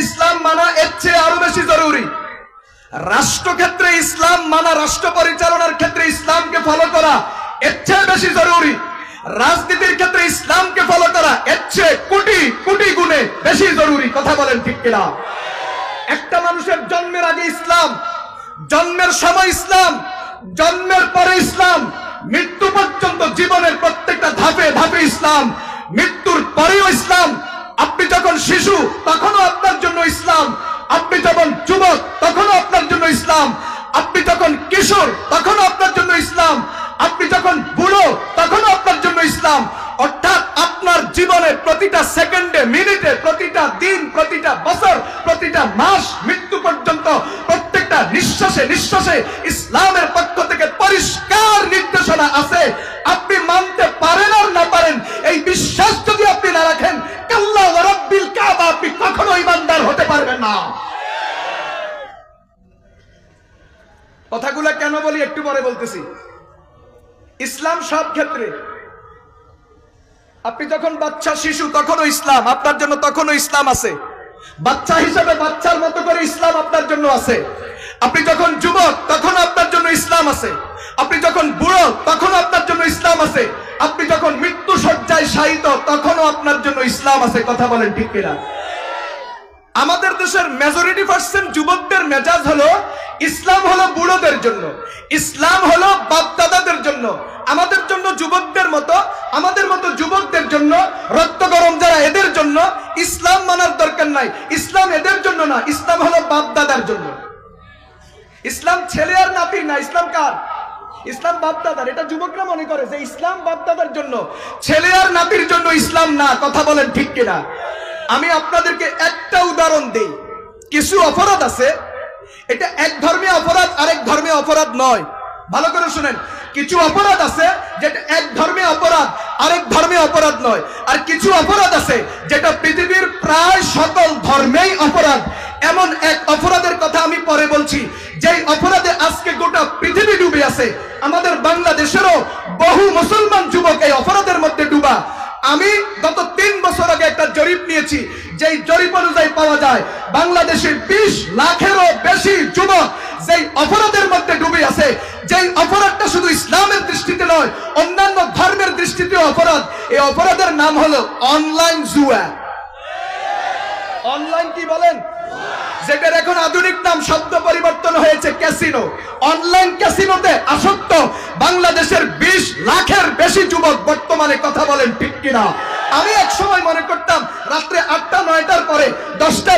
ইসলাম মানা এর চেয়ে আরো বেশি জরুরি। রাষ্ট্রক্ষেত্রে ইসলাম মানা, রাষ্ট্র পরিচালনার ক্ষেত্রে ইসলামকে ফলো করা এর চেয়ে বেশি জরুরি। রাজনীতির ক্ষেত্রে ইসলামকে ফলো করা এর চেয়ে কোটি কোটি গুণে বেশি জরুরি। কথা বলেন ঠিক কিনা? একটা মানুষের জন্মের আগে ইসলাম, জন্মের সময় ইসলাম, জন্মের পরে ইসলাম, মৃত্যু পর্যন্ত জীবনের প্রত্যেকটা ধাপে ধাপে ইসলাম, মৃত্যুর পরেও ইসলাম। আপনি যখন শিশু তখনও আপনার জন্য ইসলাম, আপনি যখন যুবক তখনও আপনার জন্য ইসলাম, আপনি যখন কিশোর তখনও আপনার জন্য ইসলাম, আপনি যখন বুড়ো তখনও আপনার জন্য ইসলাম। অর্থাৎ আপনার জীবনে প্রতিটা সেকেন্ডে, মিনিটে, প্রতিটা দিন, প্রতিটা বছর, প্রতিটা মাস, মৃত্যু পর্যন্ত প্রত্যেকটা নিঃশ্বাসে নিঃশ্বাসে ইসলামের পক্ষ থেকে পরিষ্কার নির্দেশনা আছে। আপনি মানতে পারেন আর না পারেন, এই বিশ্বাস যদি আপনি না রাখেন, কাল্লা ওয়া রাব্বিল কাবা, আপনি কখনো ঈমানদার হতে পারবেন না। কথাগুলো কেন বলি একটু পরে বলতেছি। ইসলাম সব ক্ষেত্রে, আপনি যখন বাচ্চা শিশু তখনও ইসলাম আপনার জন্য, তখনও ইসলাম আছে। বাচ্চা হিসেবে বাচ্চার মতো করে ইসলাম আপনার জন্য আছে। আপনি যখন যুবক তখন আপনার জন্য ইসলাম আছে। আপনি যখন বুড়ো তখনও আপনার জন্য ইসলাম আছে। আপনি যখন মৃত্যু শয্যায় শায়িত তখনও আপনার জন্য ইসলাম আছে। কথা বলেন ঠিক কিনা? আমাদের দেশের মেজরিটি পার্সেন্ট যুবকদের মেজাজ হলো ইসলাম হলো বুড়োদের জন্য, ইসলাম হলো বাপ-দাদাদের জন্য। আমাদের জন্য যুবকদের মতো, আমাদের মতো যুবকদের জন্য, রক্ত গরম যারা এদের জন্য ইসলাম মানার দরকার নাই। ইসলাম এদের জন্য না, ইসলাম হলো বাপ-দাদার জন্য। ইসলাম ছেলে আর নাতির না, ইসলাম কার? ইসলাম বাপ-দাদার। এটা যুবকরা মনে করে যে ইসলাম বাপ-দাদার জন্য, ছেলে আর নাতির জন্য ইসলাম না। কথা বলেন ঠিক কিনা? আমি আপনাদেরকে একটা উদাহরণ দেই। কিছু অপরাধ আছে, এটা এক ধর্মীয় অপরাধ আরেক ধর্মীয় অপরাধ নয়। ভালো করে শুনেন, কিছু অপরাধ আছে যেটা এক ধর্মীয় অপরাধ আরেক ধর্মীয় অপরাধ নয়। আর কিছু অপরাধ আছে যেটা পৃথিবীর প্রায় সকল ধর্মেই অপরাধ। এমন এক অপরাধের কথা আমি পরে বলছি, যেই অপরাধে আজকে গোটা পৃথিবী ডুবে আছে। আমাদের বাংলাদেশেরও বহু মুসলমান যুবক এই অপরাধের মধ্যে ডুবা। আমি গত 3 বছর আগে একটা জরিপ নিয়েছি, যেই জরিপ অনুযায়ী পাওয়া যায় বাংলাদেশের 20 লাখেরও বেশি যুবক যেই অপরাধের মধ্যে ডুবে আছে, যেই অপরাধটা শুধু ইসলামের দৃষ্টিতে নয়, অন্যান্য ধর্মের দৃষ্টিতেও অপরাধ। এই অপরাধের নাম হলো অনলাইন জুয়া। অনলাইন কি বলেন? যেটার এখন আধুনিক নাম, শব্দ পরিবর্তন হয়েছে, ক্যাসিনো। অনলাইন ক্যাসিনোতে আসক্ত বাংলাদেশের 20 লাখের বেশি যুবক বর্তমানে। কথা বলেন ঠিক কিনা? আমি এক সময় মনে করতাম রাত্রে 8টা 9টার পরে 10টা